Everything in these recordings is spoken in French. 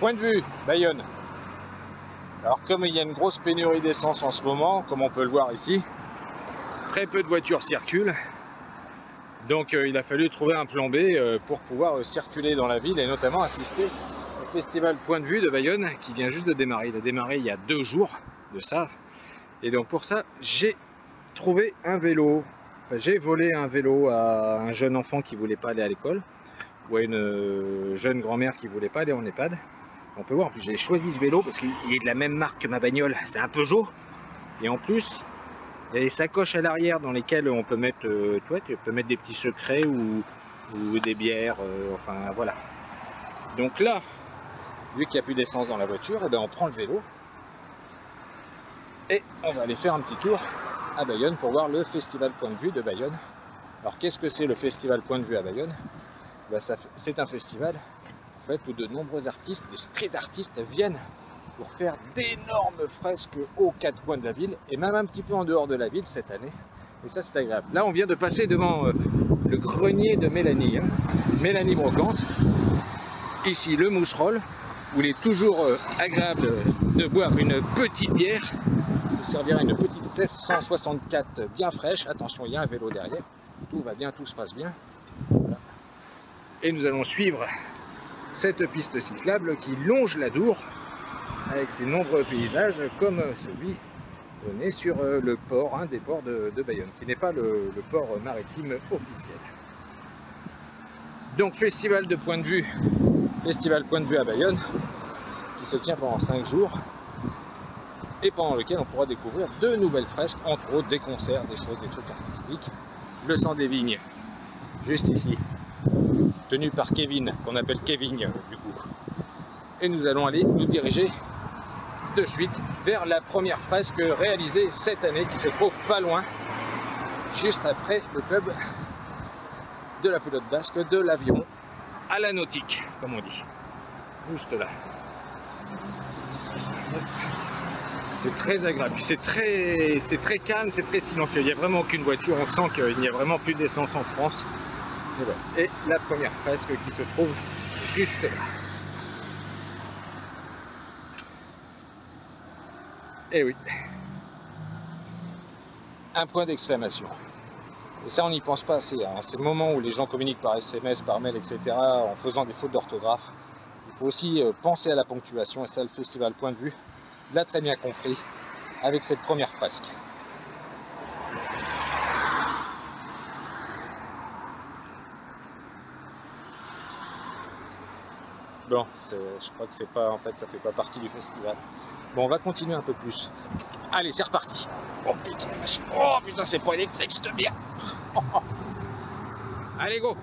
Point de vue, Bayonne. Alors comme il y a une grosse pénurie d'essence en ce moment, comme on peut le voir ici, très peu de voitures circulent. Donc il a fallu trouver un plan B pour pouvoir circuler dans la ville et notamment assister au festival Point de vue de Bayonne qui vient juste de démarrer. Il a démarré il y a 2 jours de ça. Et donc pour ça, j'ai trouvé un vélo. Enfin, j'ai volé un vélo à un jeune enfant qui voulait pas aller à l'école ou à une jeune grand-mère qui voulait pas aller en EHPAD. On peut voir, en plus j'ai choisi ce vélo parce qu'il est de la même marque que ma bagnole, c'est un Peugeot. Et en plus, il y a des sacoches à l'arrière dans lesquelles on peut mettre, tu peux mettre des petits secrets ou des bières, enfin voilà. Donc là, vu qu'il n'y a plus d'essence dans la voiture, eh ben on prend le vélo et on va aller faire un petit tour à Bayonne pour voir le festival Point de vue de Bayonne. Alors qu'est-ce que c'est le festival Point de vue à Bayonne? Ben, c'est un festival en fait, où de nombreux artistes, des street artistes viennent pour faire d'énormes fresques aux 4 coins de la ville et même un petit peu en dehors de la ville cette année. Et ça c'est agréable. Là on vient de passer devant le grenier de Mélanie, hein. Mélanie Brocante. Ici le Mousserolles, où il est toujours agréable de boire une petite bière. Je vous servirai une petite 1664 bien fraîche. Attention, il y a un vélo derrière. Tout va bien, tout se passe bien. Voilà. Et nous allons suivre cette piste cyclable qui longe la Dour avec ses nombreux paysages comme celui donné sur le port, un des ports de Bayonne, qui n'est pas le port maritime officiel. Donc festival Point de vue à Bayonne, qui se tient pendant 5 jours et pendant lequel on pourra découvrir de nouvelles fresques, entre autres des concerts, des choses, des trucs artistiques. Le sang des vignes, juste ici, tenu par Kevin, qu'on appelle Kevin du coup. Et nous allons aller nous diriger de suite vers la première fresque réalisée cette année, qui se trouve pas loin, juste après le club de la pelote basque de l'Aviron à la nautique, comme on dit, juste là. C'est très agréable, c'est très calme, c'est très silencieux, il n'y a vraiment aucune voiture, on sent qu'il n'y a vraiment plus d'essence en France. Et, voilà. Et la première fresque qui se trouve juste là. Et oui, un point d'exclamation. Et ça, on n'y pense pas assez. Hein. C'est le moment où les gens communiquent par SMS, par mail, etc. en faisant des fautes d'orthographe. Il faut aussi penser à la ponctuation. Et ça, le festival Point de vue l'a très bien compris avec cette première fresque. Bon, je crois que c'est pas, en fait, ça fait pas partie du festival. Bon, on va continuer un peu plus. Allez, c'est reparti. Oh putain, c'est pas électrique cette bière. Allez, go.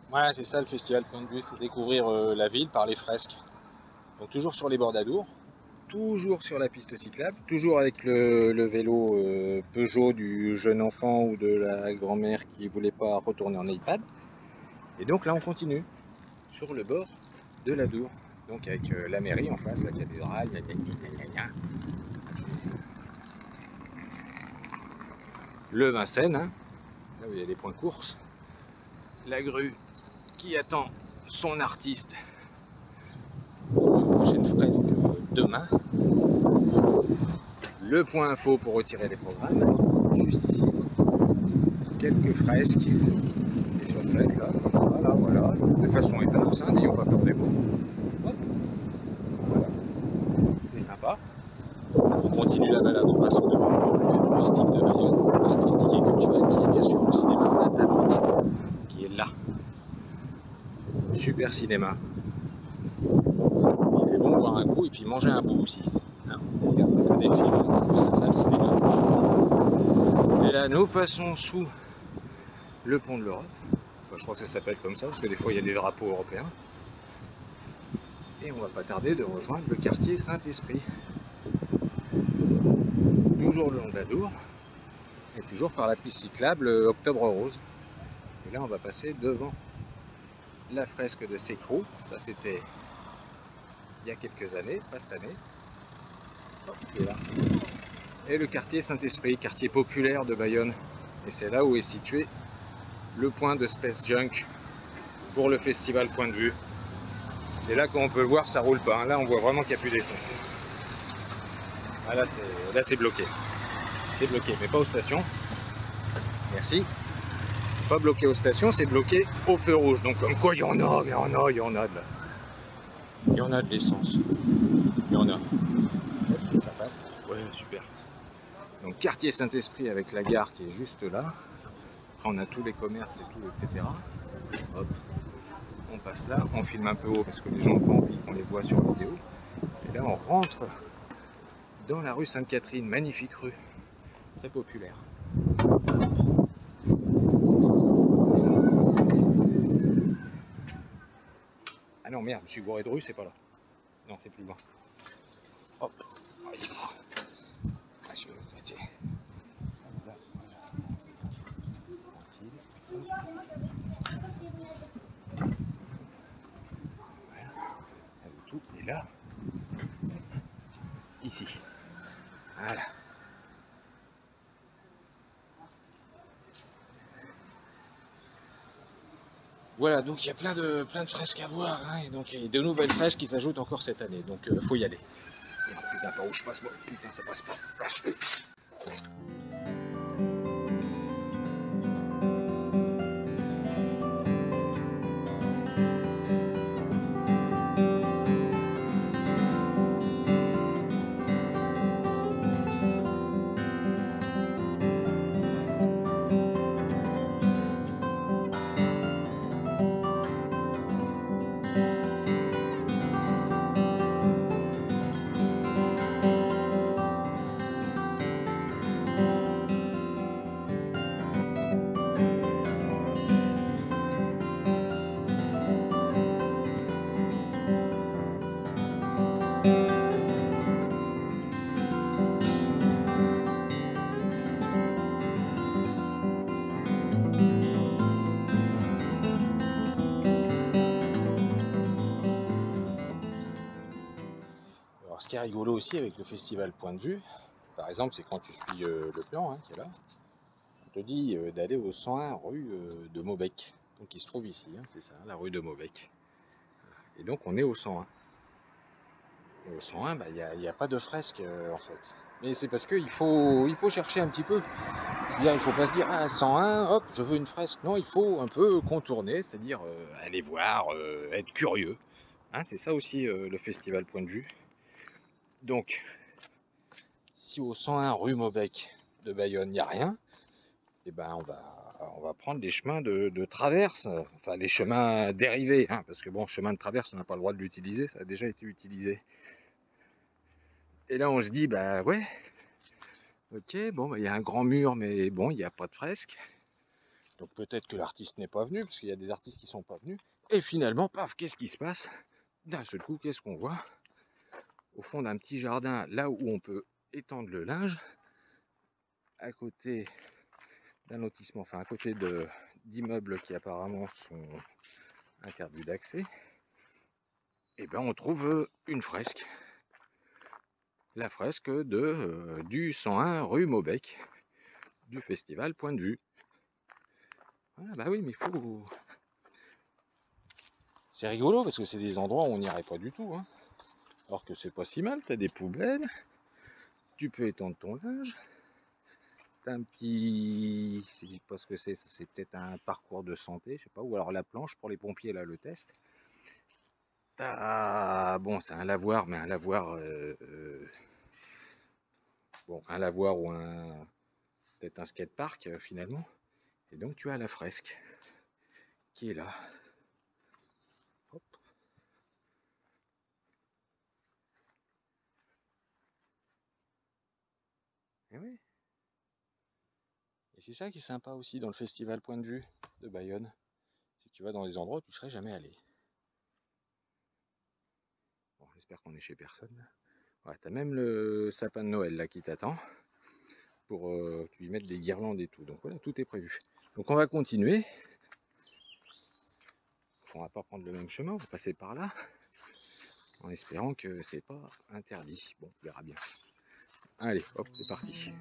Voilà, c'est ça le festival Point de vue, c'est découvrir la ville par les fresques. Donc toujours sur les bords d'Adour, toujours sur la piste cyclable, toujours avec le vélo Peugeot du jeune enfant ou de la grand-mère qui ne voulait pas retourner en EHPAD. Et donc là on continue sur le bord de l'Adour, donc avec la mairie en face, la cathédrale, le Vincennes, hein, là où il y a des points courses, la grue qui attend son artiste pour une prochaine fresque demain, le point info pour retirer les programmes, juste ici, quelques fresques déjà faites là, comme ça, là, voilà, de façon éparse, hein, n'ayons pas peur des mots. Hop. Voilà, c'est sympa. On continue la balade en passant devant le lieu touristique de Bayonne, artistique et culturel, qui est bien sûr le cinéma Natalante, qui est là. Super cinéma. boire un coup et puis manger un bout aussi. Hein, on regarde un peu des films, c'est ça le cinéma. Et là, nous passons sous le pont de l'Europe. Enfin, je crois que ça s'appelle comme ça, parce que des fois il y a des drapeaux européens. Et on va pas tarder de rejoindre le quartier Saint-Esprit. Toujours le long de la Dour, et toujours par la piste cyclable Octobre Rose. Et là, on va passer devant la fresque de Sécroux. Ça, c'était il y a quelques années, pas cette année. Hop, qui est là. Et le quartier Saint-Esprit, quartier populaire de Bayonne. Et c'est là où est situé le point de Space Junk pour le festival Point de Vue. Et là, comme on peut le voir, ça roule pas. Hein. Là, on voit vraiment qu'il n'y a plus d'essence. Ah, là, c'est bloqué. C'est bloqué, mais pas aux stations. Merci. Pas bloqué aux stations, c'est bloqué au feu rouge. Donc, comme quoi, il y en a, il y en a de là. Il y en a de l'essence. Il y en a. Ça passe. Ouais, super. Donc, quartier Saint-Esprit avec la gare qui est juste là. Après, on a tous les commerces et tout, etc. Hop. On passe là, on filme un peu haut parce que les gens n'ont pas envie qu'on les voit sur la vidéo. Et là, on rentre dans la rue Sainte-Catherine, magnifique rue, très populaire. Ah non, merde, je suis bourré de rue, c'est pas là. Non, c'est plus loin. Hop, ah, je suis chrétien. Là, voilà. Tout est là, ici. Voilà. Voilà, donc il y a plein de fresques à voir, hein, et donc il y a de nouvelles fresques qui s'ajoutent encore cette année, donc faut y aller. Merde, putain, par où je passe, moi, putain, ça passe pas. Alors, ce qui est rigolo aussi avec le festival Point de Vue, par exemple, c'est quand tu suis le plan hein, qui est là, on te dit d'aller au 101 rue de Maubec, donc il se trouve ici, hein, c'est ça, la rue de Maubec. Et donc on est au 101. Et au 101, bah, il n'y a pas de fresque en fait. Mais c'est parce qu'il faut chercher un petit peu. C'est-à-dire, il ne faut pas se dire, ah, 101, hop, je veux une fresque. Non, il faut un peu contourner, c'est-à-dire aller voir, être curieux. Hein, c'est ça aussi le festival Point de Vue. Donc, si au 101 rue Maubec de Bayonne, il n'y a rien, et ben on va prendre des chemins de traverse, enfin les chemins dérivés, hein, parce que bon, chemin de traverse, on n'a pas le droit de l'utiliser, ça a déjà été utilisé. Et là, on se dit, bah ouais, ok, bon, bah, il y a un grand mur, mais bon, il n'y a pas de fresque. Donc peut-être que l'artiste n'est pas venu, parce qu'il y a des artistes qui ne sont pas venus. Et finalement, paf, qu'est-ce qui se passe? D'un seul coup, qu'est-ce qu'on voit? Au fond d'un petit jardin, là où on peut étendre le linge, à côté d'un lotissement, enfin à côté d'immeubles qui apparemment sont interdits d'accès, et ben on trouve une fresque. La fresque du 101 rue Maubec, du festival Point de Vue. Voilà, bah oui, mais il faut... C'est rigolo parce que c'est des endroits où on n'irait pas du tout. Hein. Alors que c'est pas si mal, t'as des poubelles, tu peux étendre ton linge, t'as un petit... Je dis pas ce que c'est peut-être un parcours de santé, je sais pas, ou alors la planche pour les pompiers, là, le test. T'as... Bon, c'est un lavoir, mais un lavoir... Bon, un lavoir ou un... peut-être un skatepark, finalement. Et donc tu as la fresque qui est là. Hop. c'est ça qui est sympa aussi dans le festival Point de Vue de Bayonne. C'est que tu vas dans des endroits où tu ne serais jamais allé. Bon, j'espère qu'on est chez personne. Ouais, t'as même le sapin de Noël là qui t'attend pour lui mettre des guirlandes et tout. Donc voilà, tout est prévu. Donc on va continuer. On va pas prendre le même chemin, on va passer par là. En espérant que c'est pas interdit. Bon, on verra bien. Allez, hop, c'est parti.